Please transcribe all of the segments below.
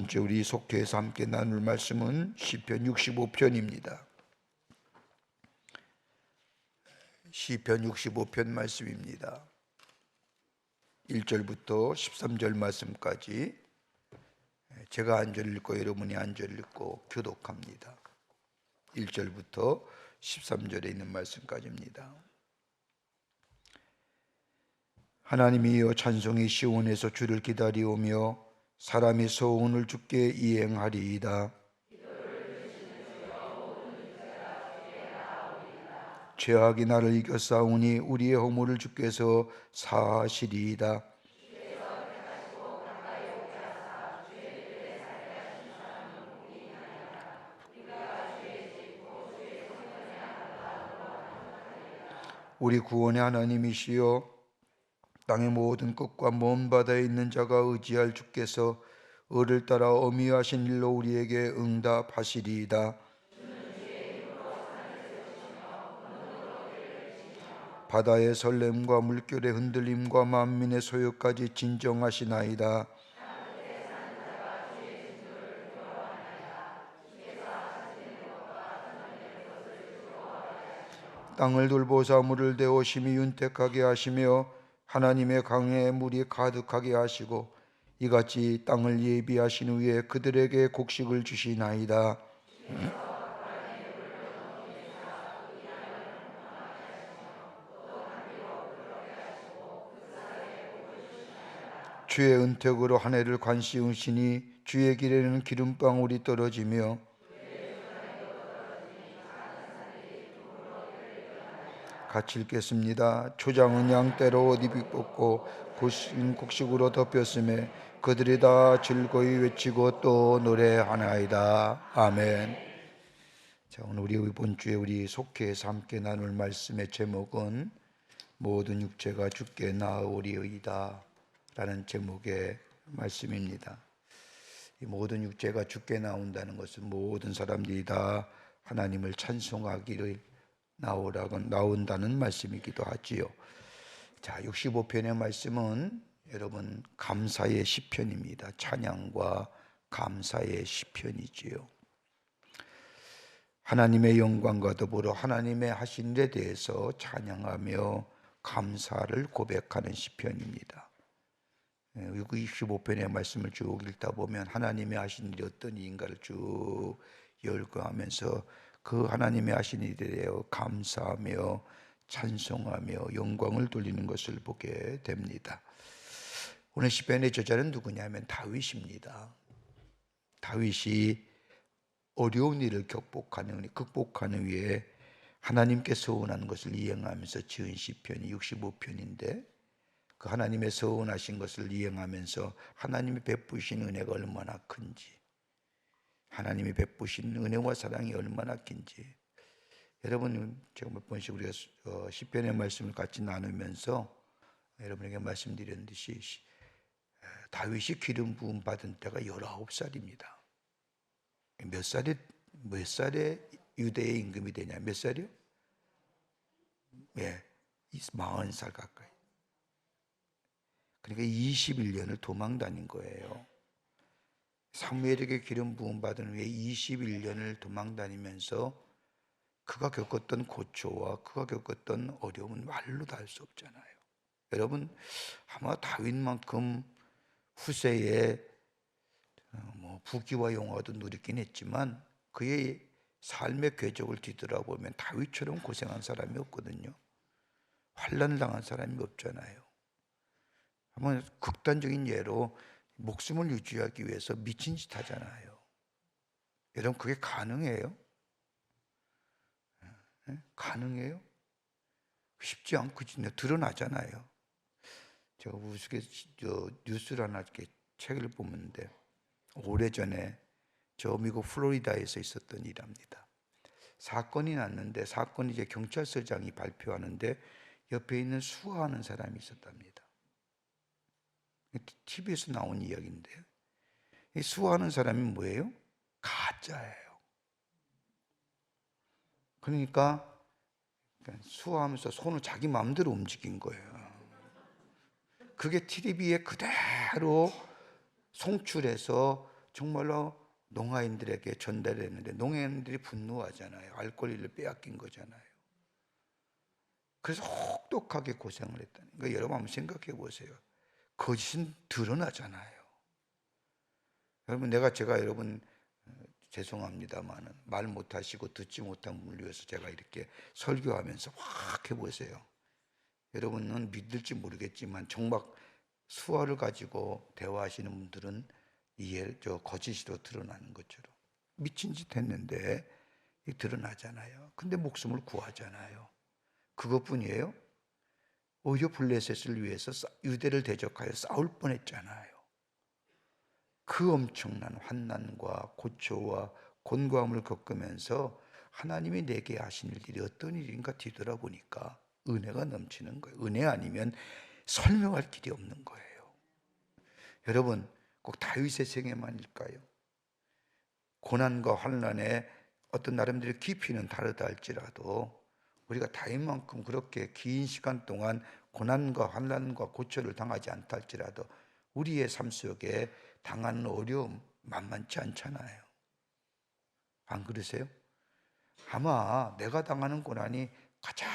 번째 우리 속회에서 함께 나눌 말씀은 시편 65편입니다. 시편 65편 말씀입니다. 1절부터 13절 말씀까지 제가 한 절 읽고 여러분이 한 절 읽고 교독합니다. 1절부터 13절에 있는 말씀까지입니다. 하나님이여, 찬송이 시온에서 주를 기다리오며 사람이 소원을 주께 이행하리이다. 죄악이 나를 이겨싸우니 우리의 허물을 주께서 사하시리이다. 우리 구원의 하나님이시여, 땅의 모든 끝과 먼 바다에 있는 자가 의지할 주께서 을을 따라 어미하신 일로 우리에게 응답하시리이다. 바다의 설렘과 물결의 흔들림과 만민의 소요까지 진정하시나이다. 땅을 돌보사 물을 대어 심히 윤택하게 하시며 하나님의 강에 물이 가득하게 하시고 이같이 땅을 예비하신 후에 그들에게 곡식을 주시나이다. 주의 은택으로 한 해를 관시우시니 주의 길에는 기름방울이 떨어지며 같이 읽겠습니다. 초장은 양떼로 옷 입이 뽑고 곡식으로 덮였음에 그들이 다 즐거이 외치고 또 노래하나이다. 아멘. 자, 오늘 우리 이번 주에 우리 속회에서 함께 나눌 말씀의 제목은 모든 육체가 주께 나아오리이다 라는 제목의 말씀입니다. 이 모든 육체가 주께 나온다는 것은 모든 사람들이 다 하나님을 찬송하기를 나온다는 말씀이기도 하지요. 자, 65편의 말씀은 여러분 감사의 시편입니다. 찬양과 감사의 시편이지요. 하나님의 영광과 더불어 하나님의 하신 일에 대해서 찬양하며 감사를 고백하는 시편입니다. 65편의 말씀을 쭉 읽다 보면 하나님의 하신 일이 어떤 일인가를 쭉 열거하면서 그 하나님의 하신 일에 대하여 감사하며 찬송하며 영광을 돌리는 것을 보게 됩니다. 오늘 시편의 저자는 누구냐면 다윗입니다. 다윗이 어려운 일을 극복하는 위해 하나님께 서원하는 것을 이행하면서 지은 시편이 65편인데 그 하나님의 서원하신 것을 이행하면서 하나님이 베푸신 은혜가 얼마나 큰지, 하나님이 베푸신 은혜와 사랑이 얼마나 긴지, 여러분 제가 몇 번씩 우리가 시편의 말씀을 같이 나누면서 여러분에게 말씀드렸듯이 다윗이 기름 부음 받은 때가 19살입니다. 몇 살에 유대의 임금이 되냐? 몇 살이요? 네, 40살 가까이. 그러니까 21년을 도망 다닌 거예요. 사무엘에게 기름 부음 받은 후에 21년을 도망 다니면서 그가 겪었던 고초와 그가 겪었던 어려움은 말로 다 할 수 없잖아요. 여러분 아마 다윗만큼 후세에 부귀와 영화도 누리긴 했지만 그의 삶의 궤적을 뒤돌아보면 다윗처럼 고생한 사람이 없거든요. 환난을 당한 사람이 없잖아요. 한번 극단적인 예로 목숨을 유지하기 위해서 미친 짓 하잖아요. 여러분 그게 가능해요? 가능해요? 쉽지 않거든요. 드러나잖아요. 제가 우스갯 뉴스를 하나 이렇게 책을 보는데 오래전에 저 미국 플로리다에서 있었던 일입니다. 사건이 났는데 사건이 이제 경찰서장이 발표하는데 옆에 있는 수화하는 사람이 있었답니다. TV에서 나온 이야기인데요. 이 수화하는 사람이 뭐예요? 가짜예요. 그러니까 수화하면서 손을 자기 마음대로 움직인 거예요. 그게 TV에 그대로 송출해서 정말로 농아인들에게 전달했는데 농아인들이 분노하잖아요. 알 권리를 빼앗긴 거잖아요. 그래서 혹독하게 고생을 했다는 거예요. 여러분 한번 생각해 보세요. 거짓은 드러나잖아요. 여러분 제가 여러분 죄송합니다만은 말 못하시고 듣지 못한 분을 위해서 제가 이렇게 설교하면서 확 해보세요. 여러분은 믿을지 모르겠지만 정말 수화를 가지고 대화하시는 분들은 거짓으로 드러나는 것처럼 미친 짓 했는데 드러나잖아요. 근데 목숨을 구하잖아요. 그것뿐이에요? 오히려 블레셋을 위해서 유대를 대적하여 싸울 뻔했잖아요. 그 엄청난 환난과 고초와 곤고함을 겪으면서 하나님이 내게 하신 일이 어떤 일인가 뒤돌아보니까 은혜가 넘치는 거예요. 은혜 아니면 설명할 길이 없는 거예요. 여러분 꼭 다윗의 생애만일까요? 고난과 환난의 어떤 나름대로 깊이는 다르다 할지라도 우리가 다윗만큼 그렇게 긴 시간 동안 고난과 환난과 고초를 당하지 않다 할지라도 우리의 삶 속에 당하는 어려움 만만치 않잖아요. 안 그러세요? 아마 내가 당하는 고난이 가장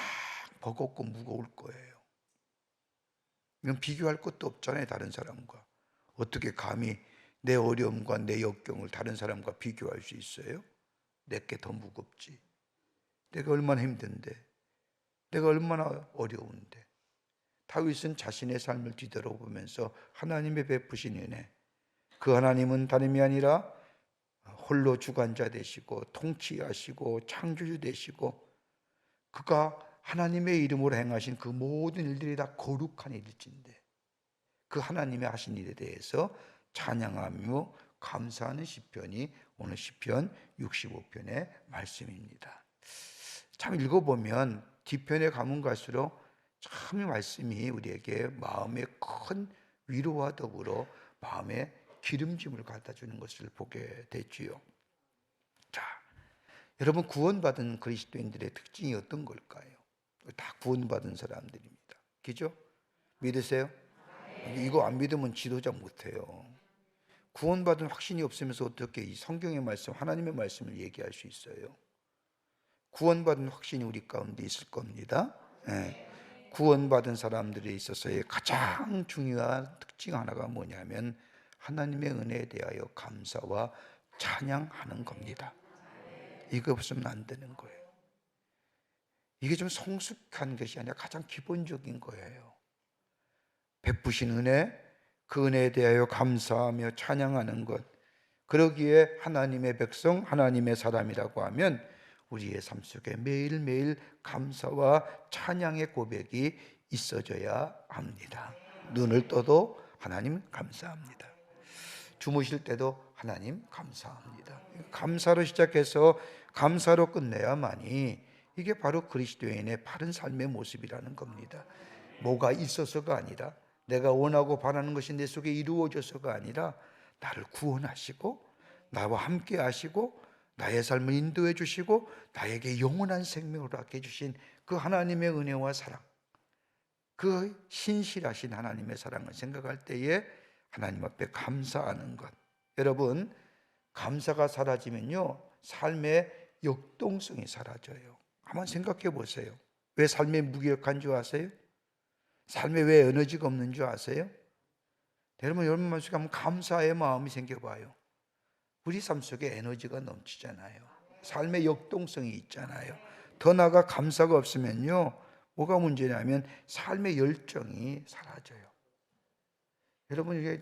버겁고 무거울 거예요. 이건 비교할 것도 없잖아요. 다른 사람과 어떻게 감히 내 어려움과 내 역경을 다른 사람과 비교할 수 있어요? 내게 더 무겁지. 내가 얼마나 힘든데, 내가 얼마나 어려운데. 다윗은 자신의 삶을 뒤돌아보면서 하나님의 베푸신 은혜, 그 하나님은 다름이 아니라 홀로 주관자 되시고 통치하시고 창조주 되시고 그가 하나님의 이름으로 행하신 그 모든 일들이 다 거룩한 일일진데 그 하나님의 하신 일에 대해서 찬양하며 감사하는 시편이 오늘 시편 65편의 말씀입니다. 참 읽어보면 뒤편에 가면 갈수록 참 이 말씀이 우리에게 마음에 큰 위로와 더불어 마음에 기름짐을 갖다 주는 것을 보게 되지요. 자, 여러분 구원받은 그리스도인들의 특징이 어떤 걸까요? 다 구원받은 사람들입니다. 그죠? 믿으세요? 이거 안 믿으면 지도자 못해요. 구원받은 확신이 없으면서 어떻게 이 성경의 말씀, 하나님의 말씀을 얘기할 수 있어요? 구원받은 확신이 우리 가운데 있을 겁니다. 네. 구원받은 사람들에 있어서의 가장 중요한 특징 하나가 뭐냐면 하나님의 은혜에 대하여 감사와 찬양하는 겁니다. 이거 없으면 안 되는 거예요. 이게 좀 성숙한 것이 아니라 가장 기본적인 거예요. 베푸신 은혜, 그 은혜에 대하여 감사하며 찬양하는 것. 그러기에 하나님의 백성, 하나님의 사람이라고 하면 우리의 삶 속에 매일매일 감사와 찬양의 고백이 있어져야 합니다. 눈을 떠도 하나님 감사합니다. 주무실 때도 하나님 감사합니다. 감사로 시작해서 감사로 끝내야만이 이게 바로 그리스도인의 바른 삶의 모습이라는 겁니다. 뭐가 있어서가 아니라 내가 원하고 바라는 것이 내 속에 이루어져서가 아니라 나를 구원하시고 나와 함께 하시고 나의 삶을 인도해 주시고 나에게 영원한 생명을 갖게 해주신 그 하나님의 은혜와 사랑, 그 신실하신 하나님의 사랑을 생각할 때에 하나님 앞에 감사하는 것. 여러분 감사가 사라지면요 삶의 역동성이 사라져요. 한번 생각해 보세요. 왜 삶이 무기력한 줄 아세요? 삶에 왜 에너지가 없는 줄 아세요? 여러분 마음속에 한번 감사의 마음이 생겨봐요. 우리 삶 속에 에너지가 넘치잖아요. 삶의 역동성이 있잖아요. 더 나아가 감사가 없으면요 뭐가 문제냐면 삶의 열정이 사라져요. 여러분 이게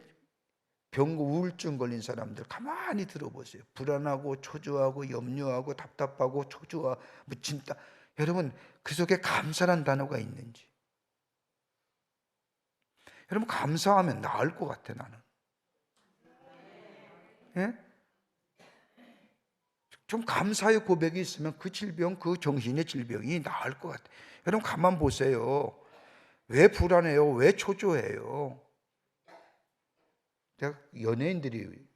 병고 우울증 걸린 사람들 가만히 들어보세요. 불안하고 초조하고 염려하고 답답하고 초조하고 진짜 여러분 그 속에 감사란 단어가 있는지 여러분 감사하면 나을 것 같아 나는. 예? 좀 감사의 고백이 있으면 그 질병, 그 정신의 질병이 나을 것 같아. 여러분 가만 보세요. 왜 불안해요? 왜 초조해요? 제가 연예인들이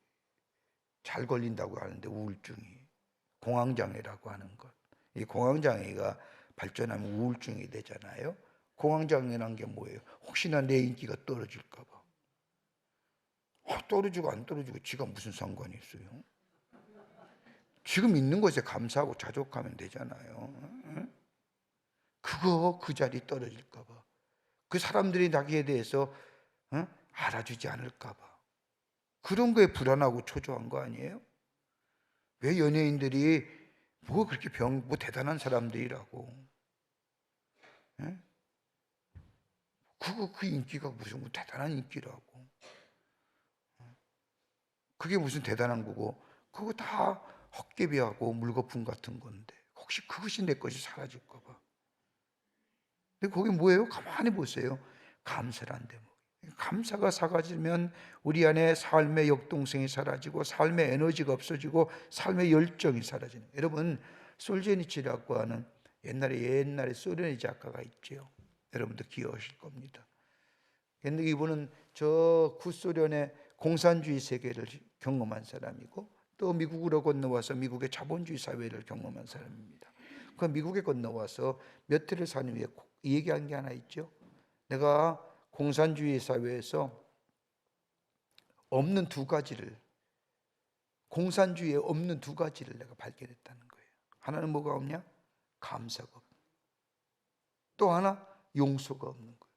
잘 걸린다고 하는데 우울증이 공황장애라고 하는 것. 이 공황장애가 발전하면 우울증이 되잖아요. 공황장애란 게 뭐예요? 혹시나 내 인기가 떨어질까 봐. 떨어지고 안 떨어지고 지가 무슨 상관이 있어요? 지금 있는 것에 감사하고 자족하면 되잖아요. 그거 그 자리 떨어질까 봐, 그 사람들이 자기에 대해서 알아주지 않을까 봐, 그런 거에 불안하고 초조한 거 아니에요? 왜 연예인들이 뭐 그렇게 뭐 대단한 사람들이라고, 그 인기가 무슨 뭐 대단한 인기라고, 그게 무슨 대단한 거고, 그거 다 헛개비하고 물거품 같은 건데, 혹시 그것이 내 것이 사라질까 봐. 근데 거기 뭐예요? 가만히 보세요. 감사란 대목. 감사가 사라지면 우리 안에 삶의 역동성이 사라지고 삶의 에너지가 없어지고 삶의 열정이 사라지는. 여러분, 솔제니치라고 하는 옛날에 소련의 작가가 있죠. 여러분도 기억하실 겁니다. 근데 이분은 저 구소련의 공산주의 세계를 경험한 사람이고, 또 미국으로 건너와서 미국의 자본주의 사회를 경험한 사람입니다. 그 미국에 건너와서 몇 해를 사는 후에 얘기한 게 하나 있죠. 내가 공산주의 사회에서 없는 두 가지를, 공산주의에 없는 두 가지를 내가 발견했다는 거예요. 하나는 뭐가 없냐? 감사가 없는 거예요. 또 하나 용서가 없는 거예요.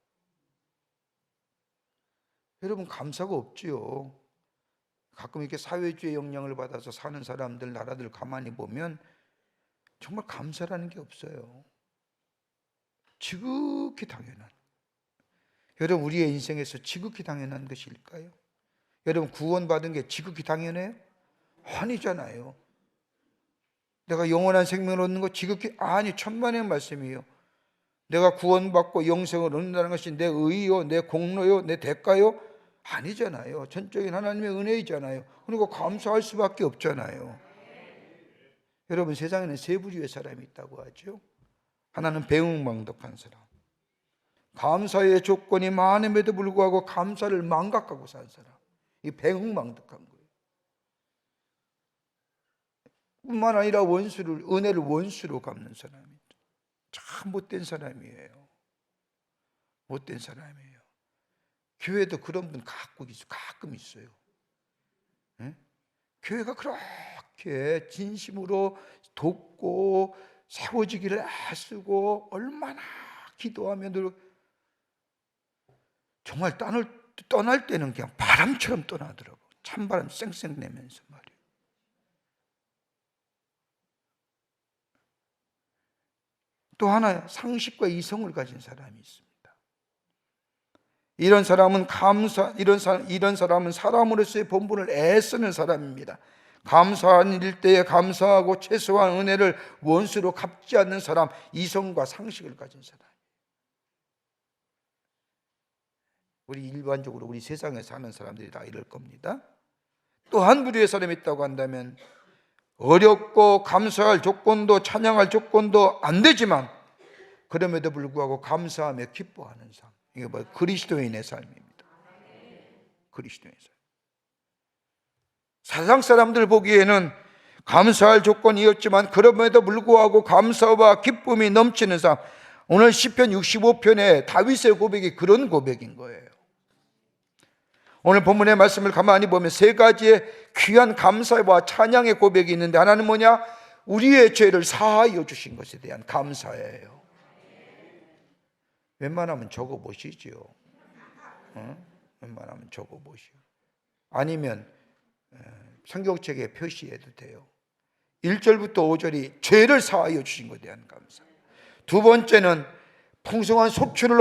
여러분, 감사가 없지요. 가끔 이렇게 사회주의 영향을 받아서 사는 사람들, 나라들 가만히 보면 정말 감사라는 게 없어요. 지극히 당연한. 여러분, 우리의 인생에서 지극히 당연한 것일까요? 여러분, 구원받은 게 지극히 당연해요? 아니잖아요. 내가 영원한 생명을 얻는 거 지극히, 아니, 천만의 말씀이에요. 내가 구원받고 영생을 얻는다는 것이 내 의요, 내 공로요, 내 대가요? 아니잖아요. 전적인 하나님의 은혜이잖아요. 그리고 감사할 수밖에 없잖아요. 여러분, 세상에는 세 부류의 사람이 있다고 하죠. 하나는 배은망덕한 사람, 감사의 조건이 많음에도 불구하고 감사를 망각하고 산 사람, 이 배은망덕한 거예요. 뿐만 아니라 은혜를 원수로 갚는 사람이죠. 참 못된 사람이에요. 못된 사람이에요. 교회도 그런 분 가끔 있어요. 네? 교회가 그렇게 진심으로 돕고 세워지기를 애쓰고 얼마나 기도하면 정말 떠날 때는 그냥 바람처럼 떠나더라고. 찬바람 쌩쌩 내면서 말이에요. 또 하나, 상식과 이성을 가진 사람이 있습니다. 이런 사람은 이런 사람은 사람으로서의 본분을 애쓰는 사람입니다. 감사한 일 때에 감사하고 최소한 은혜를 원수로 갚지 않는 사람, 이성과 상식을 가진 사람. 우리 일반적으로 우리 세상에 사는 사람들이 다 이럴 겁니다. 또 한 부류의 사람이 있다고 한다면, 어렵고 감사할 조건도 찬양할 조건도 안 되지만 그럼에도 불구하고 감사하며 기뻐하는 삶. 이게 뭐 그리스도인의 삶입니다. 그리스도인의 삶. 세상 사람들 보기에는 감사할 조건이었지만 그럼에도 불구하고 감사와 기쁨이 넘치는 삶. 오늘 시편 65편의 다윗의 고백이 그런 고백인 거예요. 오늘 본문의 말씀을 가만히 보면 세 가지의 귀한 감사와 찬양의 고백이 있는데, 하나는 뭐냐? 우리의 죄를 사하여 주신 것에 대한 감사예요. 웬만하면 적어보시죠. 웬만하면 적어보시오. 아니면 성경책에 표시해도 돼요. 1절부터 5절이 죄를 사하여 주신 것에 대한 감사. 두 번째는 풍성한 속출을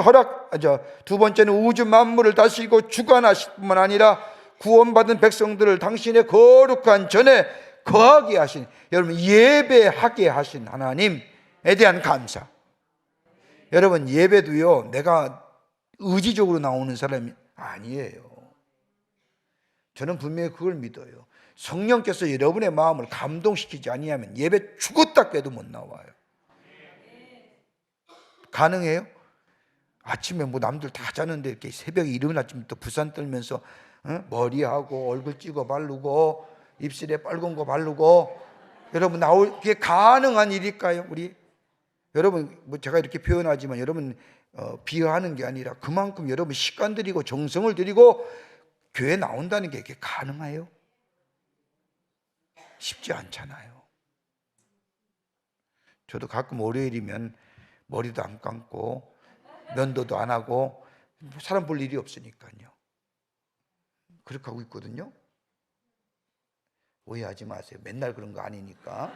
두 번째는 우주 만물을 다스리고 주관하실 뿐만 아니라 구원받은 백성들을 당신의 거룩한 전에 거하게 하신, 여러분 예배하게 하신 하나님에 대한 감사. 여러분, 예배도요, 내가 의지적으로 나오는 사람이 아니에요. 저는 분명히 그걸 믿어요. 성령께서 여러분의 마음을 감동시키지 아니하면 예배 죽었다 깨도 못 나와요. 가능해요? 아침에 뭐 남들 다 자는데 이렇게 새벽에 이른 아침부터 부산 떨면서 머리하고 얼굴 찍어 바르고 입술에 빨간 거 바르고, 여러분 그게 가능한 일일까요? 여러분, 뭐 제가 이렇게 표현하지만 여러분 비하하는 게 아니라 그만큼 여러분 시간 들이고 정성을 들이고 교회 나온다는 게 이게 가능해요? 쉽지 않잖아요. 저도 가끔 월요일이면 머리도 안 감고 면도도 안 하고 사람 볼 일이 없으니까요. 그렇게 하고 있거든요. 오해하지 마세요. 맨날 그런 거 아니니까.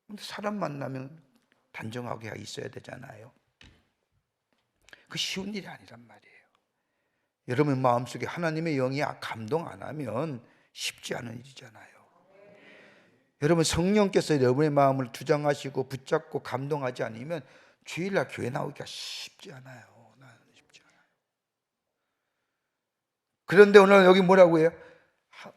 근데 사람 만나면 단정하게 있어야 되잖아요. 그 쉬운 일이 아니란 말이에요. 여러분 마음속에 하나님의 영이 감동 안 하면 쉽지 않은 일이잖아요. 여러분 성령께서 여러분의 마음을 주장하시고 붙잡고 감동하지 않으면 주일날 교회 나오기가 쉽지 않아요. 쉽지 않아요. 그런데 오늘 여기 뭐라고 해요?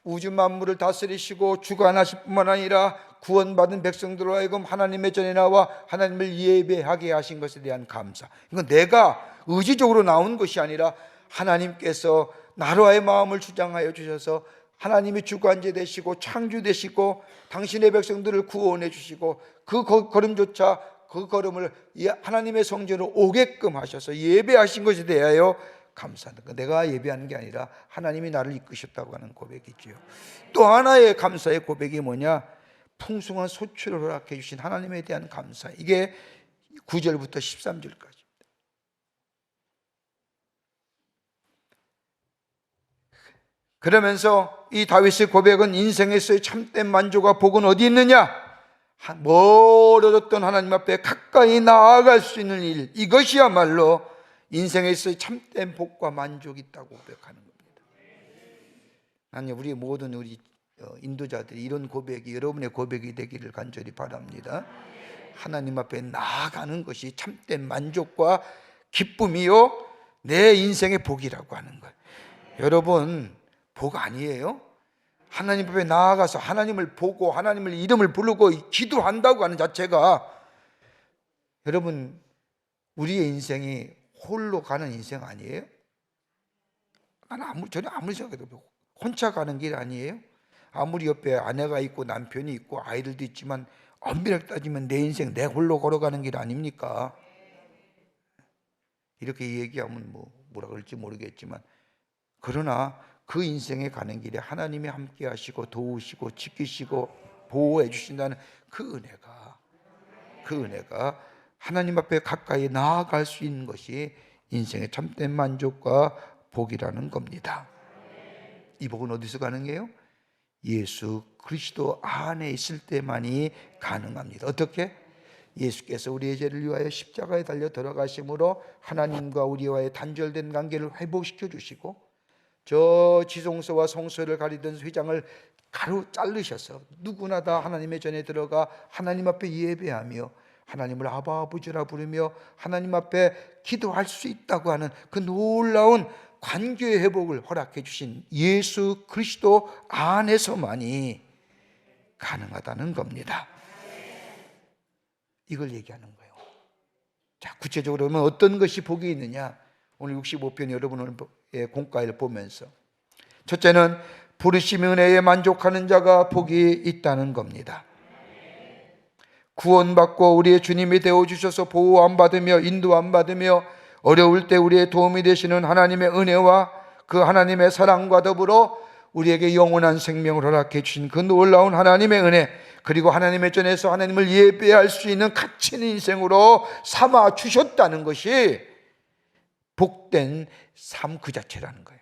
우주 만물을 다스리시고 주관하실 뿐만 아니라 구원받은 백성들로 하여금 하나님의 전에 나와 하나님을 예배하게 하신 것에 대한 감사. 이건 내가 의지적으로 나온 것이 아니라 하나님께서 나라의 마음을 주장하여 주셔서 하나님이 주관제 되시고 창주 되시고 당신의 백성들을 구원해 주시고 그 걸음조차 그 걸음을 하나님의 성전으로 오게끔 하셔서 예배하신 것에 대하여 감사한다. 내가 예배하는 게 아니라 하나님이 나를 이끄셨다고 하는 고백이지요. 또 하나의 감사의 고백이 뭐냐? 풍성한 소출을 허락해 주신 하나님에 대한 감사. 이게 9절부터 13절까지. 그러면서 이 다윗의 고백은 인생에서의 참된 만족과 복은 어디 있느냐? 멀어졌던 하나님 앞에 가까이 나아갈 수 있는 일, 이것이야말로 인생에서의 참된 복과 만족이 있다고 고백하는 겁니다. 나는 우리 모든 우리 인도자들이 이런 고백이 여러분의 고백이 되기를 간절히 바랍니다. 하나님 앞에 나아가는 것이 참된 만족과 기쁨이요 내 인생의 복이라고 하는 거예요. 여러분 복 아니에요? 하나님 앞에 나아가서 하나님을 보고 하나님을 이름을 부르고 기도한다고 하는 자체가, 여러분 우리의 인생이 홀로 가는 인생 아니에요? 저는 아무리 생각해도 혼자 가는 길 아니에요? 아무리 옆에 아내가 있고 남편이 있고 아이들도 있지만 엄밀하게 따지면 내 인생 내 홀로 걸어가는 길 아닙니까? 이렇게 얘기하면 뭐라 그럴지 모르겠지만, 그러나 그 인생에 가는 길에 하나님이 함께 하시고 도우시고 지키시고 보호해 주신다는 그 은혜가 하나님 앞에 가까이 나아갈 수 있는 것이 인생의 참된 만족과 복이라는 겁니다. 이 복은 어디서 가능해요? 예수 그리스도 안에 있을 때만이 가능합니다. 어떻게? 예수께서 우리의 죄를 위하여 십자가에 달려 들어가심으로 하나님과 우리와의 단절된 관계를 회복시켜 주시고, 저 지성소와 성소를 가리던 휘장을 가로 자르셔서 누구나 다 하나님의 전에 들어가 하나님 앞에 예배하며 하나님을 아바 아버지라 부르며 하나님 앞에 기도할 수 있다고 하는 그 놀라운 관계의 회복을 허락해 주신 예수 그리스도 안에서만이 가능하다는 겁니다. 이걸 얘기하는 거예요. 자, 구체적으로 그러면 어떤 것이 복이 있느냐? 오늘 65편 여러분의 공과를 보면서 첫째는 부르심의 은혜에 만족하는 자가 복이 있다는 겁니다. 구원받고 우리의 주님이 되어주셔서 보호 안 받으며 인도 안 받으며 어려울 때 우리의 도움이 되시는 하나님의 은혜와 그 하나님의 사랑과 더불어 우리에게 영원한 생명을 허락해 주신 그 놀라운 하나님의 은혜, 그리고 하나님의 전에서 하나님을 예배할 수 있는 가치 있는 인생으로 삼아 주셨다는 것이 복된 삶 그 자체라는 거예요.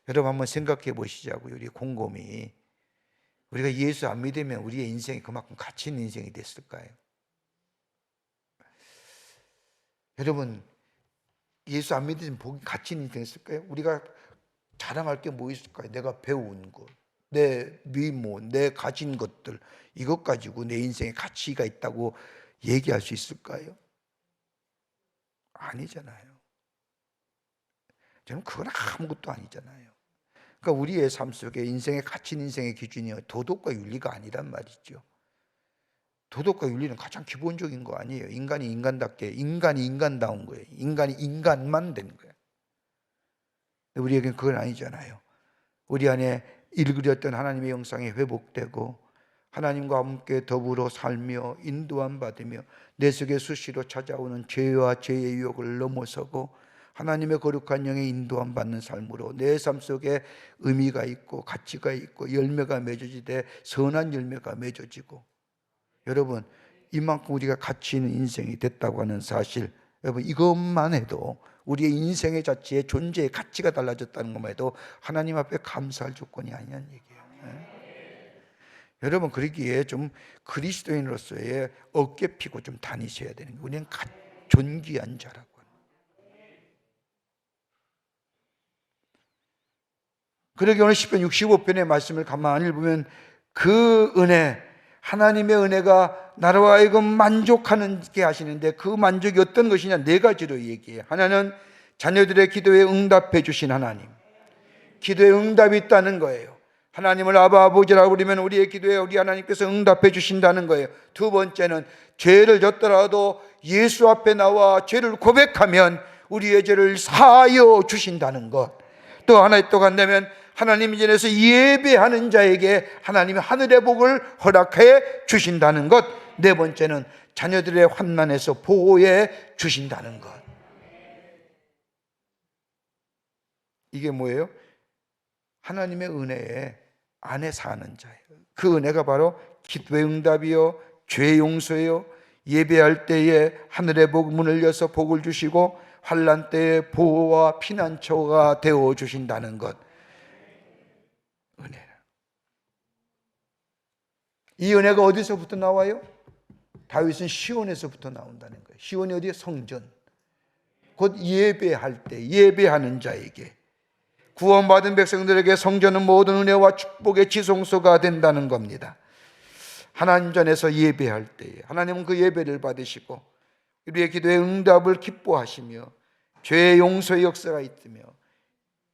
여러분 한번 생각해 보시자고요. 우리 곰곰이 우리가 예수 안 믿으면 우리의 인생이 그만큼 가치 있는 인생이 됐을까요? 여러분 예수 안 믿으면 복이 가치 있는 인생이 있을까요? 우리가 자랑할 게 뭐 있을까요? 내가 배운 것, 내 미모, 내 가진 것들, 이것 가지고 내 인생에 가치가 있다고 얘기할 수 있을까요? 아니잖아요. 저는 그건 아무것도 아니잖아요. 그러니까 우리의 삶 속에 인생의 가치 있는 인생의 기준이 도덕과 윤리가 아니란 말이죠. 도덕과 윤리는 가장 기본적인 거 아니에요. 인간이 인간답게, 인간이 인간다운 거예요. 인간이 인간만 된 거예요. 우리에겐 그건 아니잖아요. 우리 안에 일그렸던 하나님의 영상이 회복되고 하나님과 함께 더불어 살며 인도함 받으며 내 속에 수시로 찾아오는 죄와 죄의 유혹을 넘어서고 하나님의 거룩한 영에 인도함 받는 삶으로 내 삶 속에 의미가 있고 가치가 있고 열매가 맺어지되 선한 열매가 맺어지고, 여러분 이만큼 우리가 가치 있는 인생이 됐다고 하는 사실, 여러분 이것만 해도 우리의 인생의 자체의 존재의 가치가 달라졌다는 것만 해도 하나님 앞에 감사할 조건이 아니냐는 얘기예요. 여러분 그러기에 좀 그리스도인으로서의 어깨 피고 좀 다니셔야 되는 거예요. 우리는 존귀한 자라고. 그러기 오늘 시편 65편의 말씀을 가만히 보면 그 은혜, 하나님의 은혜가 나로 하여금 만족하게 하시는데 그 만족이 어떤 것이냐, 네 가지로 얘기해요. 하나는 자녀들의 기도에 응답해 주신 하나님, 기도에 응답이 있다는 거예요. 하나님을 아바 아버지라고 부르면 우리의 기도에 우리 하나님께서 응답해 주신다는 거예요. 두 번째는 죄를 졌더라도 예수 앞에 나와 죄를 고백하면 우리의 죄를 사하여 주신다는 것. 또 하나 또 간다면 하나님 전에서 예배하는 자에게 하나님의 하늘의 복을 허락해 주신다는 것. 네 번째는 자녀들의 환난에서 보호해 주신다는 것. 이게 뭐예요? 하나님의 은혜에 안에 사는 자예요. 그 은혜가 바로 기도의 응답이요, 죄 용서요, 예배할 때에 하늘의 복 문을 여서 복을 주시고 환난 때에 보호와 피난처가 되어 주신다는 것. 은혜. 이 은혜가 어디서부터 나와요? 다윗은 시온에서부터 나온다는 거예요. 시온이 어디에? 성전. 곧 예배할 때, 예배하는 자에게, 구원받은 백성들에게 성전은 모든 은혜와 축복의 지성소가 된다는 겁니다. 하나님 전에서 예배할 때에 하나님은 그 예배를 받으시고 우리의 기도의 응답을 기뻐하시며 죄의 용서의 역사가 있으며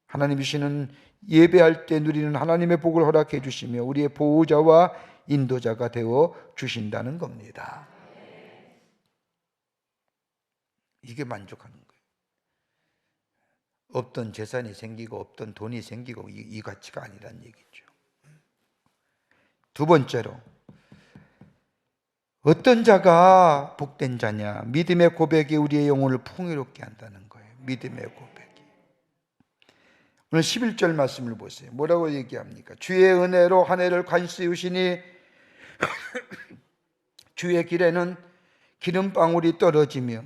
하나님 주시는 예배할 때 누리는 하나님의 복을 허락해 주시며 우리의 보호자와 인도자가 되어 주신다는 겁니다. 이게 만족하는 거예요. 없던 재산이 생기고 없던 돈이 생기고 이 가치가 아니란 얘기죠. 두 번째로, 어떤 자가 복된 자냐? 믿음의 고백이 우리의 영혼을 풍요롭게 한다는 거예요. 믿음의 고백이. 오늘 11절 말씀을 보세요. 뭐라고 얘기합니까? 주의 은혜로 한 해를 관시우시니 주의 길에는 기름방울이 떨어지며.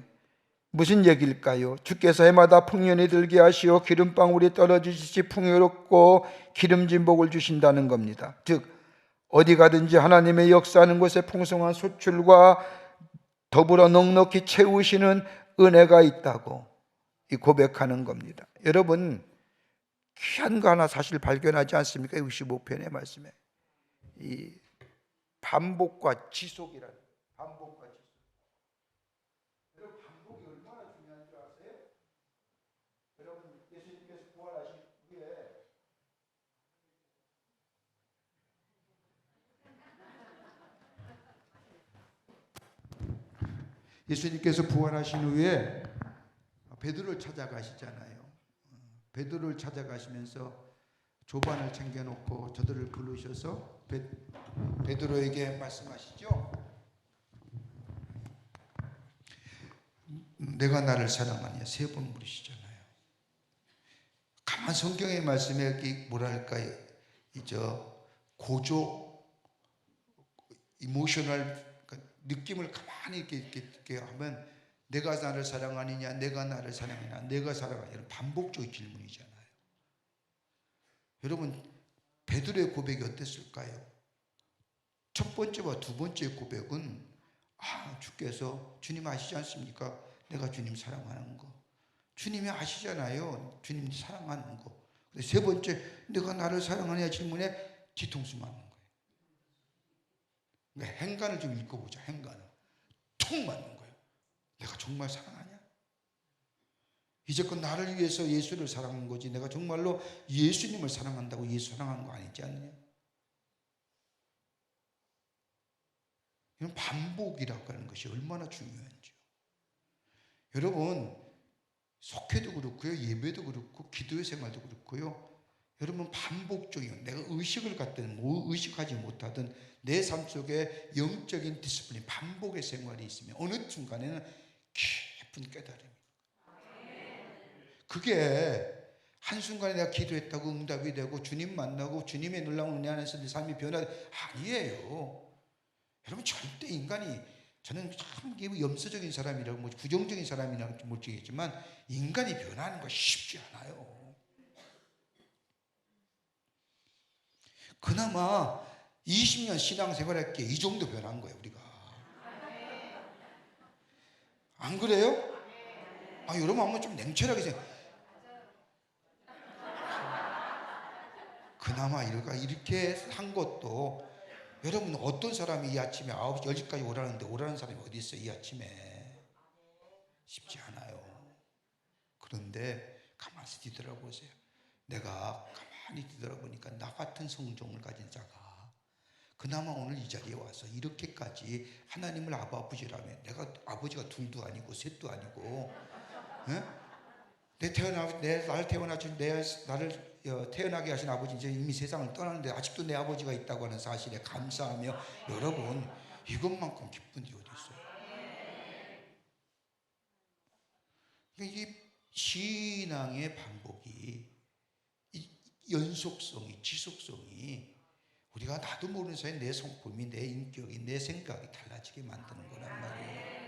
무슨 얘기일까요? 주께서 해마다 풍년이 들게 하시어 기름방울이 떨어지듯이 풍요롭고 기름진 복을 주신다는 겁니다. 즉 어디 가든지 하나님의 역사하는 곳에 풍성한 소출과 더불어 넉넉히 채우시는 은혜가 있다고 이 고백하는 겁니다. 여러분 귀한 거 하나 사실 발견하지 않습니까? 65편의 말씀에 이 반복과 지속이라는, 반복과 지속. 여러분 반복이 얼마나 중요한 줄 아세요? 여러분 예수님께서 부활하신 후에 예수님께서 부활하신 후에 베드로를 찾아가시잖아요. 베드로를 찾아가시면서 조반을 챙겨놓고 저들을 부르셔서 베드로에게 말씀하시죠. 내가 나를 사랑하냐 세 번 물으시잖아요. 가만 성경의 말씀에 뭐랄까요, 고조 이모셔널 느낌을 가만히 이렇게 하면 내가 나를 사랑하느냐, 내가 나를 사랑하느냐, 내가 사랑하느냐, 반복적인 질문이잖아요. 여러분 베드로의 고백이 어땠을까요? 첫 번째와 두 번째 고백은 주께서, 주님 아시지 않습니까? 내가 주님 사랑하는 거. 주님이 아시잖아요. 주님 사랑하는 거. 근데 세 번째, 내가 나를 사랑하느냐 질문에 뒤통수 맞는 거예요. 그러니까 행간을 좀 읽어보자. 행간을 통 맞는 거예요. 내가 정말 사랑하냐? 이제껏 나를 위해서 예수를 사랑한 거지 내가 정말로 예수님을 사랑한다고 예수 사랑한 거 아니지 않느냐? 이런 반복이라고 하는 것이 얼마나 중요한지요. 여러분 속회도 그렇고요, 예배도 그렇고 기도의 생활도 그렇고요, 여러분 반복적인, 내가 의식을 갖든 의식하지 못하든 내 삶 속에 영적인 디스플린, 반복의 생활이 있으면 어느 순간에는 깊은 깨달음이, 그게 한순간에 내가 기도했다고 응답이 되고 주님 만나고 주님의 놀라운 은혜 안에서 내 삶이 변화돼, 아니에요. 여러분, 절대 인간이, 저는 참 염세적인 사람이라고, 뭐 부정적인 사람이라고 모르겠지만, 인간이 변하는 거 쉽지 않아요. 그나마 20년 신앙생활했기에 이 정도 변한 거예요, 우리가. 안 그래요? 여러분 한번 좀 냉철하게 생각해. 그나마 이렇게 한 것도, 여러분 어떤 사람이 이 아침에 9시, 10시까지 오라는데 오라는 사람이 어디 있어요? 이 아침에. 쉽지 않아요. 그런데 가만히 뒤돌아보세요. 내가 가만히 뒤돌아보니까 나 같은 성종을 가진 자가 그나마 오늘 이 자리에 와서 이렇게까지 하나님을 아버지라면, 내가 아버지가 둘도 아니고 셋도 아니고, 나를 태어나게 하신 아버지 이제 이미 세상을 떠나는데 아직도 내 아버지가 있다고 하는 사실에 감사하며, 여러분 이것만큼 기쁜 일이 어디 있어요? 이 신앙의 반복이, 이 연속성이, 지속성이, 우리가 나도 모르는 사이에 내 성품이, 내 인격이, 내 생각이 달라지게 만드는 거란 말이에요.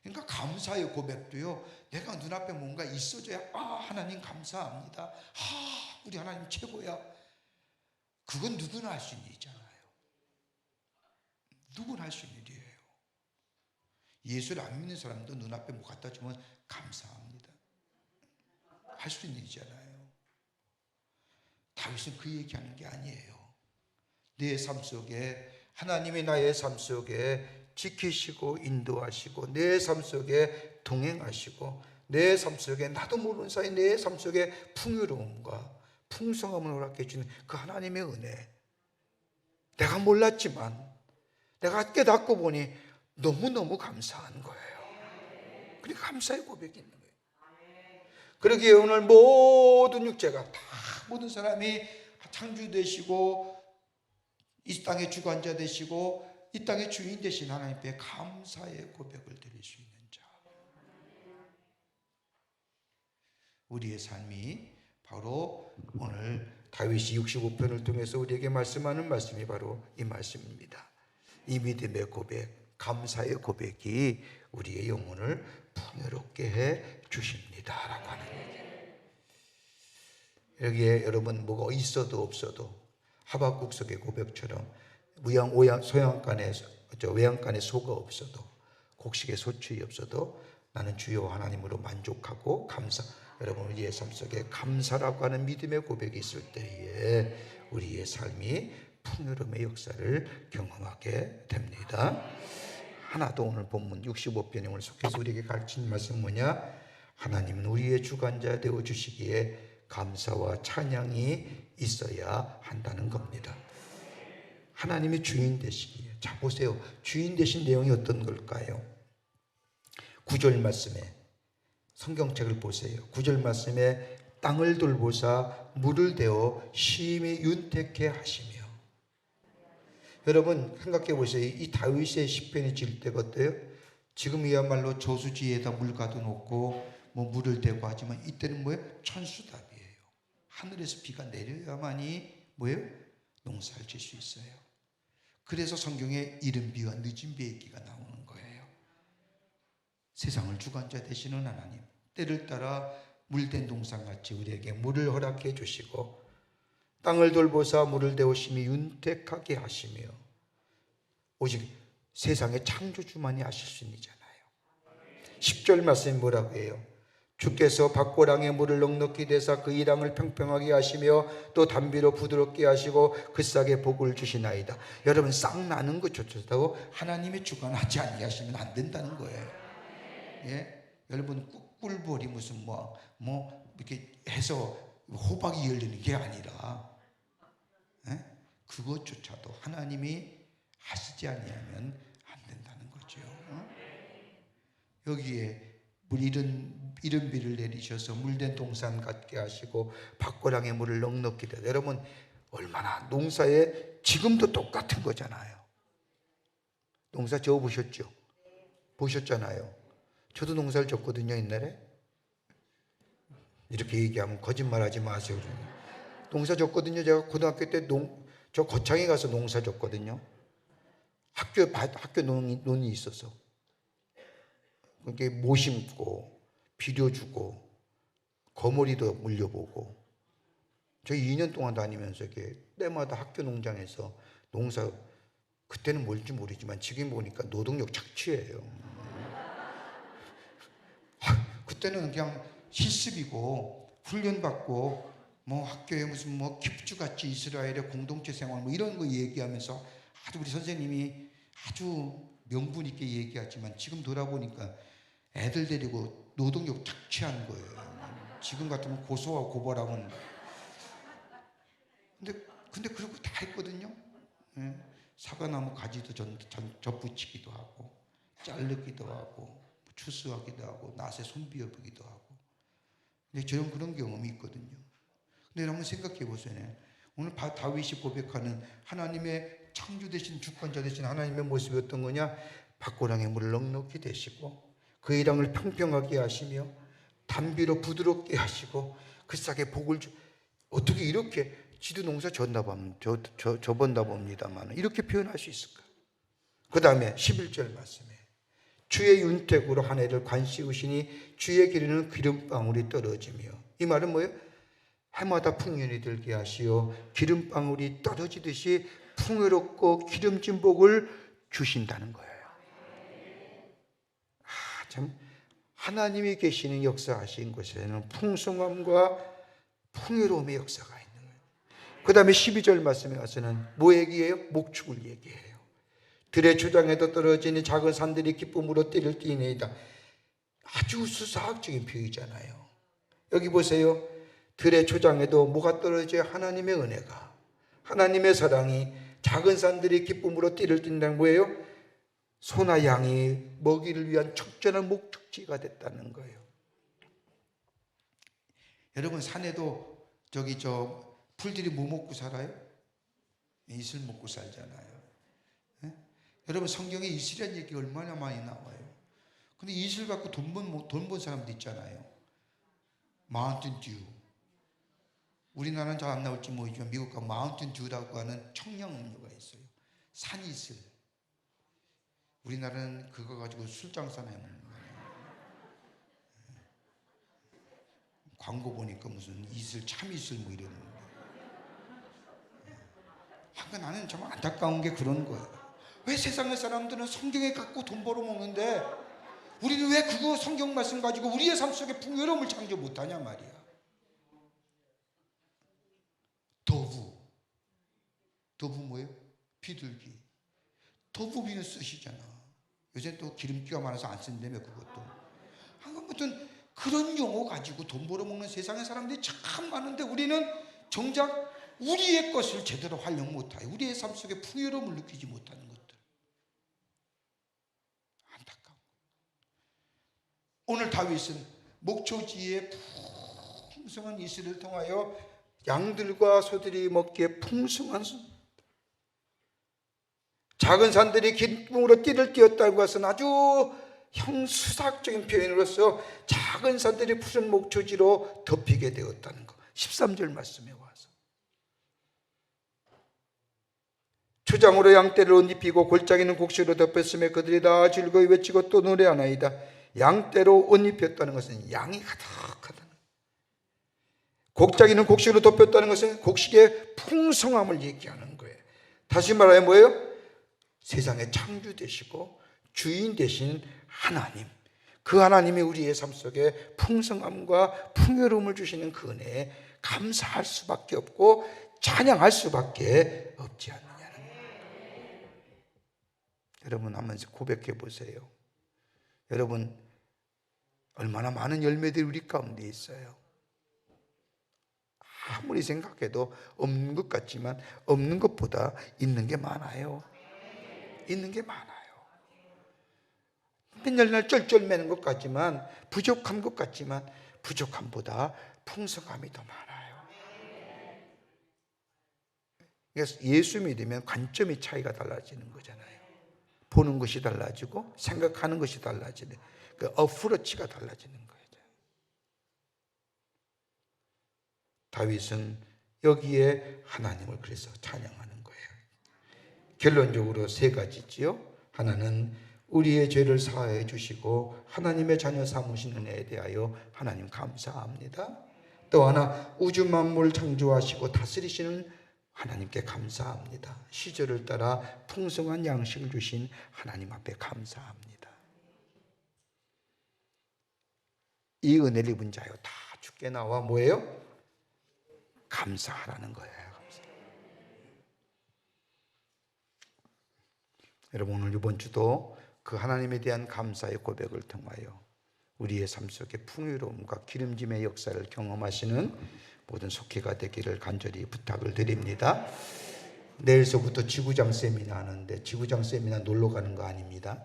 그러니까 감사의 고백도요, 내가 눈앞에 뭔가 있어져야, 하나님 감사합니다, 우리 하나님 최고야. 그건 누구나 할 수 있는 일이잖아요. 누구나 할 수 있는 일이에요. 예수를 안 믿는 사람도 눈앞에 뭐 갖다 주면 감사합니다, 할 수 있는 일이잖아요. 다윗은 그 얘기하는 게 아니에요. 내 삶 속에 하나님이 나의 삶 속에 지키시고 인도하시고, 내 삶 속에 동행하시고, 내 삶 속에 나도 모르는 사이 내 삶 속에 풍요로움과 풍성함을 허락해 주는 그 하나님의 은혜, 내가 몰랐지만 내가 깨닫고 보니 너무너무 감사한 거예요. 그러니까 감사의 고백이 있는 거예요. 그러기에 오늘 모든 육체가 다, 모든 사람이 창조되시고 이 땅의 주관자 되시고 이 땅의 주인 되신 하나님 앞에 감사의 고백을 드릴 수 있는 자, 우리의 삶이 바로 오늘 다윗이 65편을 통해서 우리에게 말씀하는 말씀이 바로 이 말씀입니다. 이 믿음의 고백, 감사의 고백이 우리의 영혼을 풍요롭게 해 주십니다 라고 하는 얘기예요. 여기에 여러분 뭐가 있어도 없어도 하박국 속의 고백처럼 외양간에 소가 없어도, 곡식에 소출이 없어도 나는 주여 하나님으로 만족하고 여러분 우리의 삶 속에 감사라고 하는 믿음의 고백이 있을 때에 우리의 삶이 풍요로움의 역사를 경험하게 됩니다. 하나 더, 오늘 본문 65편에 오늘 속해서 우리에게 가르친 말씀은 뭐냐? 하나님은 우리의 주관자 되어 주시기에 감사와 찬양이 있어야 한다는 겁니다. 하나님이 주인 되시기에. 자, 보세요. 주인 되신 내용이 어떤 걸까요? 9절 말씀에, 성경책을 보세요. 9절 말씀에 땅을 돌보사 물을 대어 심히 윤택해 하시며. 여러분 생각해 보세요. 이 다윗의 시편이 질 때가 어때요? 지금이야말로 저수지에다 물 가둬놓고 뭐 물을 대고 하지만 이때는 뭐예요? 천수답이에요. 하늘에서 비가 내려야만이 뭐예요? 농사를 질 수 있어요. 그래서 성경에 이른 비와 늦은 비의 얘기가 나오는 거예요. 세상을 주관자 되시는 하나님, 때를 따라 물된 동산같이 우리에게 물을 허락해 주시고 땅을 돌보사 물을 대오심이 윤택하게 하시며, 오직 세상의 창조주만이 하실 수 있잖아요. 10절 말씀이 뭐라고 해요? 주께서 밭고랑에 물을 넉넉히 대사 그 이랑을 평평하게 하시며 또 담비로 부드럽게 하시고 그 싹에 복을 주시나이다. 여러분, 싹 나는 것조차도 하나님의 주관하지 아니하시면 안 된다는 거예요. 예? 여러분, 꿀벌이 무슨 이렇게 해서 호박이 열리는 게 아니라, 예? 그것조차도 하나님이 하시지 아니하면 안 된다는 거죠. 여기에 이른 비를 내리셔서 물된 동산 같게 하시고 밭고랑에 물을 넉넉히 대다. 여러분, 얼마나 농사에 지금도 똑같은 거잖아요. 농사 지어 보셨죠? 보셨잖아요. 저도 농사를 졌거든요, 옛날에. 이렇게 얘기하면 거짓말하지 마세요. 농사 졌거든요. 제가 고등학교 때 저 거창에 가서 농사 졌거든요. 학교 논이 있어서. 그게 모 심고 비료 주고 거머리도 물려보고 저 2년 동안 다니면서 이렇게 때마다 학교 농장에서 농사, 그때는 뭘지 모르지만 지금 보니까 노동력 착취예요. 그때는 그냥 실습이고 훈련받고 뭐 학교에 무슨 뭐 킵주같이 이스라엘의 공동체 생활 뭐 이런 거 얘기하면서 아주 우리 선생님이 아주 명분 있게 얘기하지만 지금 돌아보니까 애들 데리고 노동력 착취한 거예요. 지금 같으면 고소와 고발하면. 근데 그러고 다 했거든요. 사과나무 가지도 접붙이기도 하고 자르기도 하고 추수하기도 하고 낫에 손 비워보기도 하고. 근데 저는 그런 경험이 있거든요. 근데 여러분 생각해 보세요. 오늘 다윗이 고백하는 하나님의 창조 되신 주권자 되신 하나님의 모습이 어떤 거냐? 밭고랑에 물을 넉넉히 대시고 그의 땅을 평평하게 하시며 단비로 부드럽게 하시고 그 싹에 복을 어떻게 이렇게 지도 농사 졌나 보면 접었나 봅니다만 이렇게 표현할 수 있을까? 그 다음에 11절 말씀에 주의 윤택으로 한 해를 관씌우시니 주의 기름은 기름방울이 떨어지며, 이 말은 뭐예요? 해마다 풍년이 들게 하시어 기름방울이 떨어지듯이 풍요롭고 기름진 복을 주신다는 거예요. 참 하나님이 계시는 역사하신 곳에는 풍성함과 풍요로움의 역사가 있는 거예요. 그 다음에 12절 말씀에 가서는 뭐 얘기해요? 목축을 얘기해요. 들의 초장에도 떨어지는 작은 산들이 기쁨으로 띠를 띠네이다. 아주 수사학적인 표현이잖아요. 여기 보세요. 들의 초장에도 뭐가 떨어져요? 하나님의 은혜가, 하나님의 사랑이, 작은 산들이 기쁨으로 띠를 띈다는 뭐예요? 소나 양이 먹이를 위한 적절한 목축지가 됐다는 거예요. 여러분 산에도 풀들이 뭐 먹고 살아요? 이슬 먹고 살잖아요. 네? 여러분 성경에 이슬이라는 얘기 얼마나 많이 나와요. 근데 이슬 갖고 돈 번 사람도 있잖아요. 마운틴 듀. 우리나라는 잘 안 나올지 모르지만 미국 가면 마운틴 듀라고 하는 청량 음료가 있어요. 산이슬. 우리나라는 그거 가지고 술 장사나 먹는 거예요. 광고 보니까 무슨 이슬, 참이슬 뭐 이러는 거예요. 그러니까 나는 참 안타까운 게 그런 거예요. 왜 세상의 사람들은 성경에 갖고 돈 벌어먹는데 우리는 왜 그거 성경 말씀 가지고 우리의 삶 속에 풍요로움을 창조 못하냐 말이야. 더부 뭐예요? 비둘기. 더부비는 쓰시잖아. 요새 또 기름기가 많아서 안 쓴다며 그것도. 아무튼 그런 용어 가지고 돈 벌어먹는 세상의 사람들이 참 많은데 우리는 정작 우리의 것을 제대로 활용 못하여 우리의 삶 속에 풍요로움을 느끼지 못하는 것들. 안타까워. 오늘 다윗은 목초지에 풍성한 이슬을 통하여 양들과 소들이 먹기에 풍성한 작은 산들이 기쁨으로 띠를 띄었다는 것은 아주 형수학적인 표현으로서 작은 산들이 푸른 목초지로 덮이게 되었다는 것. 13절 말씀에 와서 초장으로 양떼를 옷 입히고 골짜기는 곡식으로 덮였으며 그들이 다 즐거이 외치고 또 노래하나이다. 양떼로 옷 입혔다는 것은 양이 가득하다는, 곡짜기는 곡식으로 덮였다는 것은 곡식의 풍성함을 얘기하는 거예요. 다시 말하면 뭐예요? 세상의 창조 되시고 주인 되신 하나님, 그 하나님이 우리의 삶 속에 풍성함과 풍요로움을 주시는 그 은혜에 감사할 수밖에 없고 찬양할 수밖에 없지 않느냐는 거예요. 여러분 한번 고백해 보세요. 여러분 얼마나 많은 열매들이 우리 가운데 있어요. 아무리 생각해도 없는 것 같지만 없는 것보다 있는 게 많아요. 있는 게 많아요. 맨날 쩔쩔매는 것 같지만 부족한 것 같지만 부족함보다 풍성함이 더 많아요. 그래서 예수 믿으면 관점의 차이가 달라지는 거잖아요. 보는 것이 달라지고 생각하는 것이 달라지는, 그 어프로치가 달라지는 거예요. 다윗은 여기에 하나님을 그래서 찬양하는 거예요. 결론적으로 세 가지지요. 하나는 우리의 죄를 사하여 주시고 하나님의 자녀 삼으신 은혜에 대하여 하나님 감사합니다. 또 하나, 우주 만물 창조하시고 다스리시는 하나님께 감사합니다. 시절을 따라 풍성한 양식을 주신 하나님 앞에 감사합니다. 이 은혜를 입은 자요 다 주께 나와 뭐예요? 감사하라는 거예요. 감사. 여러분, 오늘 이번 주도 그 하나님에 대한 감사의 고백을 통하여 우리의 삶 속에 풍요로움과 기름짐의 역사를 경험하시는 모든 속회가 되기를 간절히 부탁을 드립니다. 내일서부터 지구장 세미나 하는데, 지구장 세미나 놀러 가는 거 아닙니다.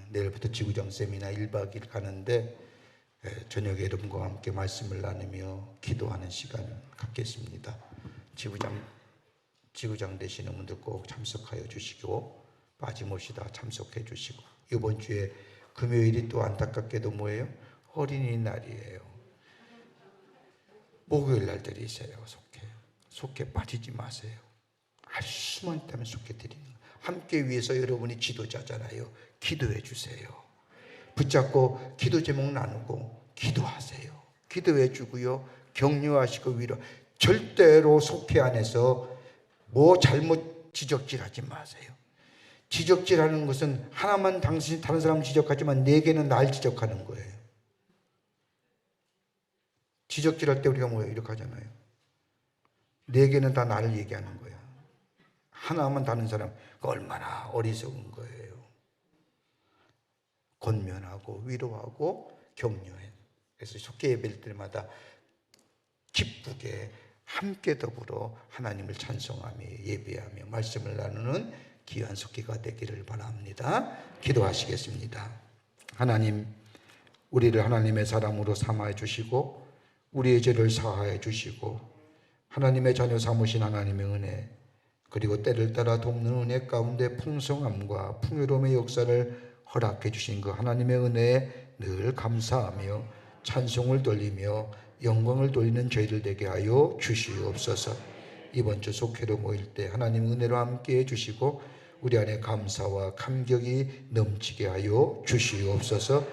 내일부터 지구장 세미나 1박 2일 가는데 저녁에 여러분과 함께 말씀을 나누며 기도하는 시간 갖겠습니다. 지구장 되시는 분들 꼭 참석하여 주시고 빠짐없이 다 참석해 주시고, 이번 주에 금요일이 또 안타깝게도 뭐예요? 어린이날이에요. 목요일 날 드리세요. 속회 빠지지 마세요. 할 수만 있다면 속회 드리는 거예요. 함께 위해서 여러분이 지도자잖아요. 기도해 주세요. 붙잡고 기도 제목 나누고 기도하세요. 기도해 주고요, 격려하시고 위로. 절대로 속회 안에서 뭐 잘못 지적질하지 마세요. 지적질하는 것은 하나만 당신 다른 사람 지적하지만 네 개는 날 지적하는 거예요. 지적질할 때 우리가 뭐예요? 이렇게 하잖아요. 네 개는 다 나를 얘기하는 거예요. 하나만 다른 사람, 얼마나 어리석은 거예요. 권면하고 위로하고 격려해. 그래서 속죄 예배일 때마다 기쁘게 함께 더불어 하나님을 찬송하며 예배하며 말씀을 나누는 귀한 속죄가 되기를 바랍니다. 기도하시겠습니다. 하나님, 우리를 하나님의 사람으로 삼아 주시고 우리의 죄를 사하여 주시고 하나님의 자녀 삼으신 하나님의 은혜, 그리고 때를 따라 돕는 은혜 가운데 풍성함과 풍요로움의 역사를 허락해 주신 그 하나님의 은혜에 늘 감사하며 찬송을 돌리며 영광을 돌리는 저희들 되게 하여 주시옵소서. 이번 주 속회로 모일 때 하나님 은혜로 함께 해주시고 우리 안에 감사와 감격이 넘치게 하여 주시옵소서.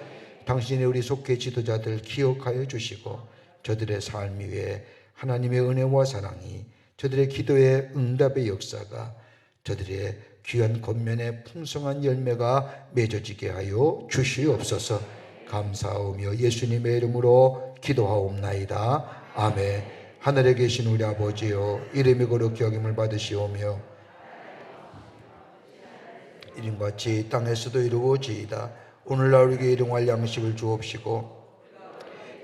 당신의 우리 속회 지도자들 기억하여 주시고 저들의 삶 위에 하나님의 은혜와 사랑이, 저들의 기도의 응답의 역사가, 저들의 귀한 겉면에 풍성한 열매가 맺어지게 하여 주시옵소서. 감사하며 예수님의 이름으로 기도하옵나이다. 아멘. 하늘에 계신 우리 아버지여, 이름이 거룩히 여김을 받으시오며 이름같이 땅에서도 이루어지이다. 오늘날 우리에게 일용할 양식을 주옵시고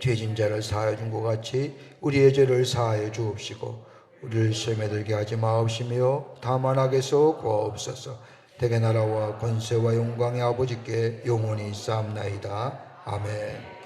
죄진 자를 사하여 준 것 같이 우리의 죄를 사하여 주옵시고 우리를 시험에 들게 하지 마옵시며 다만 악에서 구하옵소서. 대개 나라와 권세와 영광의 아버지께 영원히 있사옵나이다. 아멘.